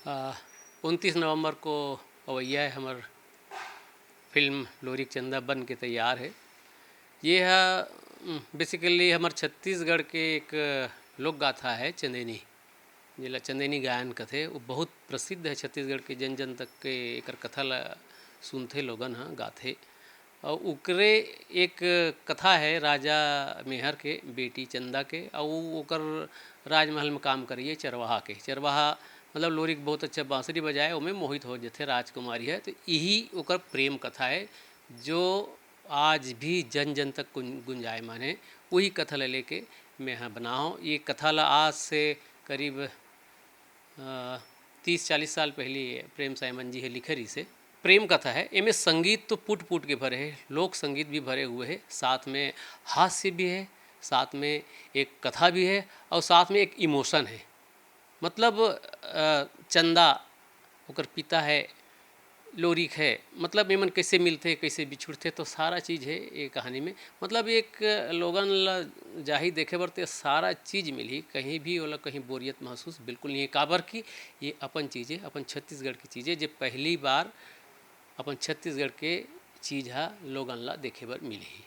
29 नवंबर को अवैया है हमार फिल्म लोरिक चंदा बन के तैयार है। ये है बेसिकली हमार छत्तीसगढ़ के एक लोक गाथा है चंदेनी, जिला चंदेनी गायन कथे। वो बहुत प्रसिद्ध है छत्तीसगढ़ के जन जन तक के एकर कथा ला सुनथे लोगन ह गाथे। और उकरे एक कथा है राजा मेहर के बेटी चंदा के, और ओकर राजमहल में काम करिए चरवाहा के। चरवाहा मतलब लोरिक बहुत अच्छा बांसुरी बजाए, ओमें मोहित हो जथे राजकुमारी है। तो यही ओकर प्रेम कथा है जो आज भी जन जन तक गुंजायमान है। वही कथा ला लेके मैं यहाँ बना हूँ। ये कथा ला आज से करीब 30-40 साल पहले प्रेम साइमन जी है लिखे रही से। प्रेम कथा है, इनमें संगीत तो पुट पुट के भरे है, लोक संगीत भी भरे हुए है, साथ में हास्य भी है, साथ में एक कथा भी है, और साथ में एक इमोशन है। मतलब चंदा ओकर पिता है, लोरिक है, मतलब एमन कैसे मिलते कैसे बिछुड़ते तो सारा चीज़ है ये कहानी में। मतलब एक लोगन ला जाही देखे बर ते सारा चीज़ मिली, कहीं भी ओला कहीं बोरियत महसूस बिल्कुल नहीं है। काबर की ये अपन चीज़ है, अपन छत्तीसगढ़ की चीज़ है, जो पहली बार अपन छत्तीसगढ़ के चीज़ हा लोगन ला देखे बर मिली।